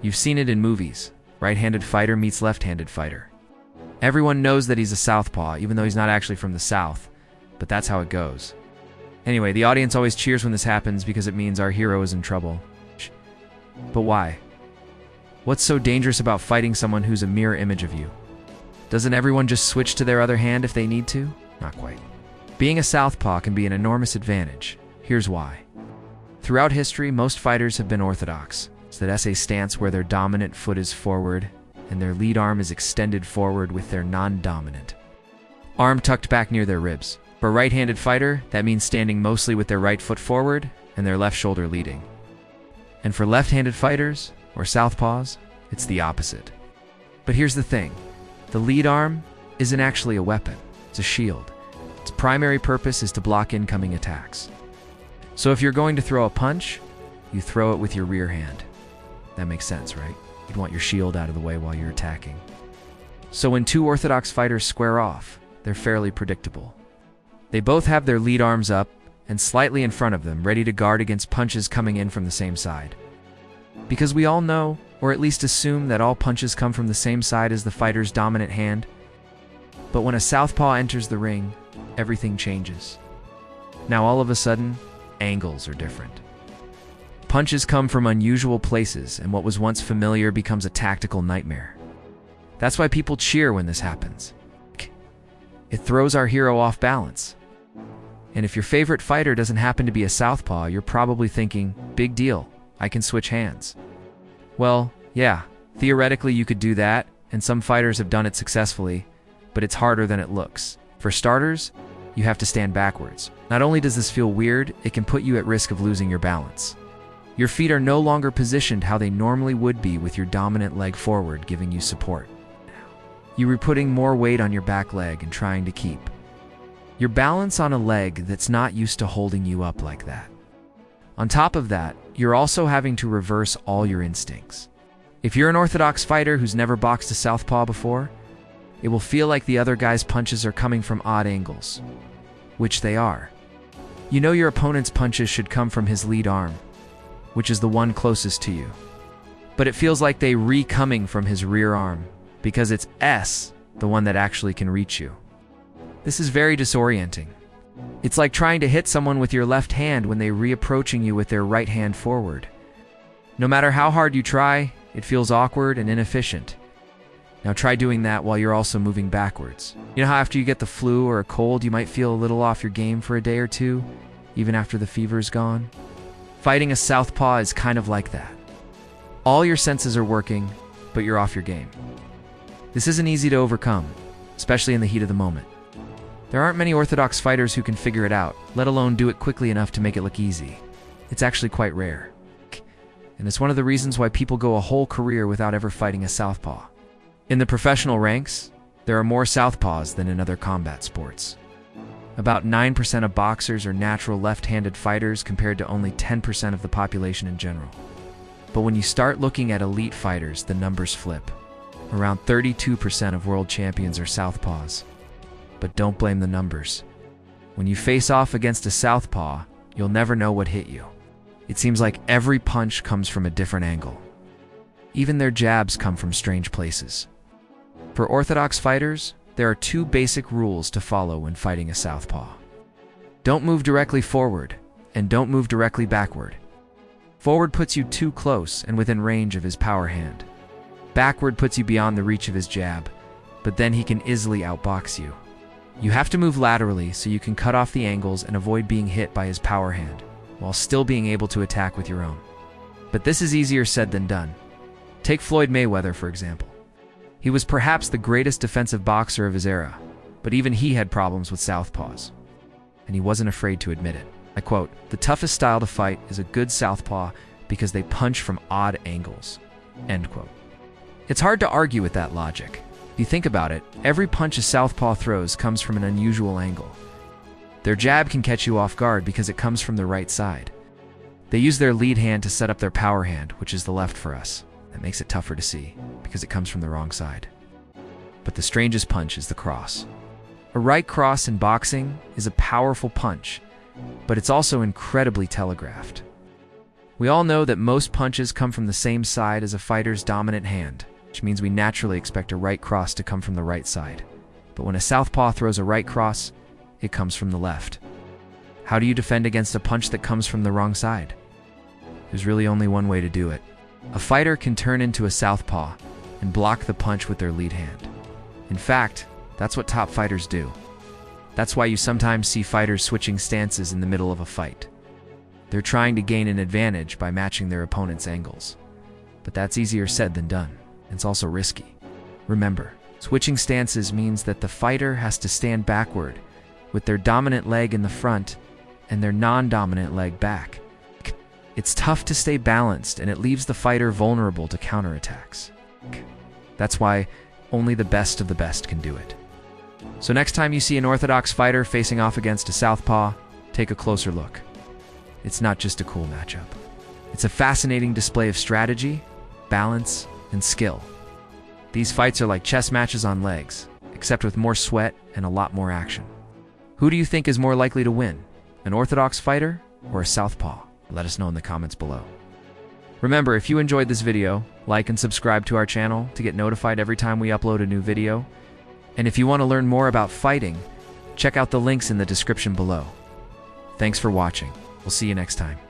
You've seen it in movies. Right-handed fighter meets left-handed fighter. Everyone knows that he's a southpaw, even though he's not actually from the South, but that's how it goes. Anyway, the audience always cheers when this happens because it means our hero is in trouble. But why? What's so dangerous about fighting someone who's a mirror image of you? Doesn't everyone just switch to their other hand if they need to? Not quite. Being a southpaw can be an enormous advantage. Here's why. Throughout history, most fighters have been orthodox. It's that SA stance where their dominant foot is forward and their lead arm is extended forward with their non-dominant arm tucked back near their ribs. For a right-handed fighter, that means standing mostly with their right foot forward and their left shoulder leading. And for left-handed fighters, or southpaws, it's the opposite. But here's the thing. The lead arm isn't actually a weapon. It's a shield. Its primary purpose is to block incoming attacks. So if you're going to throw a punch, you throw it with your rear hand. That makes sense, right? You'd want your shield out of the way while you're attacking. So when two orthodox fighters square off, they're fairly predictable. They both have their lead arms up and slightly in front of them, ready to guard against punches coming in from the same side. Because we all know, or at least assume, that all punches come from the same side as the fighter's dominant hand. But when a southpaw enters the ring, everything changes. Now all of a sudden, angles are different. Punches come from unusual places, and what was once familiar becomes a tactical nightmare. That's why people cheer when this happens. It throws our hero off balance. And if your favorite fighter doesn't happen to be a southpaw, you're probably thinking, big deal, I can switch hands. Well, yeah, theoretically you could do that, and some fighters have done it successfully, but it's harder than it looks. For starters, you have to stand backwards. Not only does this feel weird, it can put you at risk of losing your balance. Your feet are no longer positioned how they normally would be with your dominant leg forward, giving you support. You are putting more weight on your back leg and trying to keep your balance on a leg that's not used to holding you up like that. On top of that, you're also having to reverse all your instincts. If you're an orthodox fighter who's never boxed a southpaw before, it will feel like the other guy's punches are coming from odd angles, which they are. You know your opponent's punches should come from his lead arm, which is the one closest to you. But it feels like they coming from his rear arm, because it's the one that actually can reach you. This is very disorienting. It's like trying to hit someone with your left hand when they're approaching you with their right hand forward. No matter how hard you try, it feels awkward and inefficient. Now try doing that while you're also moving backwards. You know how after you get the flu or a cold, you might feel a little off your game for a day or two, even after the fever's gone? Fighting a southpaw is kind of like that. All your senses are working, but you're off your game. This isn't easy to overcome, especially in the heat of the moment. There aren't many orthodox fighters who can figure it out, let alone do it quickly enough to make it look easy. It's actually quite rare. And it's one of the reasons why people go a whole career without ever fighting a southpaw. In the professional ranks, there are more southpaws than in other combat sports. About 9% of boxers are natural left-handed fighters compared to only 10% of the population in general. But when you start looking at elite fighters, the numbers flip. Around 32% of world champions are southpaws. But don't blame the numbers. When you face off against a southpaw, you'll never know what hit you. It seems like every punch comes from a different angle. Even their jabs come from strange places. For orthodox fighters, there are two basic rules to follow when fighting a southpaw. Don't move directly forward, and don't move directly backward. Forward puts you too close and within range of his power hand. Backward puts you beyond the reach of his jab, but then he can easily outbox you. You have to move laterally so you can cut off the angles and avoid being hit by his power hand, while still being able to attack with your own. But this is easier said than done. Take Floyd Mayweather, for example. He was perhaps the greatest defensive boxer of his era, but even he had problems with southpaws. And he wasn't afraid to admit it. I quote, "The toughest style to fight is a good southpaw because they punch from odd angles." End quote. It's hard to argue with that logic. If you think about it, every punch a southpaw throws comes from an unusual angle. Their jab can catch you off guard because it comes from the right side. They use their lead hand to set up their power hand, which is the left for us. That makes it tougher to see, because it comes from the wrong side. But the strangest punch is the cross. A right cross in boxing is a powerful punch, but it's also incredibly telegraphed. We all know that most punches come from the same side as a fighter's dominant hand, which means we naturally expect a right cross to come from the right side. But when a southpaw throws a right cross, it comes from the left. How do you defend against a punch that comes from the wrong side? There's really only one way to do it. A fighter can turn into a southpaw and block the punch with their lead hand. In fact, that's what top fighters do. That's why you sometimes see fighters switching stances in the middle of a fight. They're trying to gain an advantage by matching their opponent's angles. But that's easier said than done. It's also risky. Remember, switching stances means that the fighter has to stand backward with their dominant leg in the front and their non-dominant leg back. It's tough to stay balanced, and it leaves the fighter vulnerable to counterattacks. That's why only the best of the best can do it. So next time you see an Orthodox fighter facing off against a southpaw, take a closer look. It's not just a cool matchup. It's a fascinating display of strategy, balance, and skill. These fights are like chess matches on legs, except with more sweat and a lot more action. Who do you think is more likely to win, an Orthodox fighter or a southpaw? Let us know in the comments below. Remember, if you enjoyed this video, like and subscribe to our channel to get notified every time we upload a new video. And if you want to learn more about fighting, check out the links in the description below. Thanks for watching. We'll see you next time.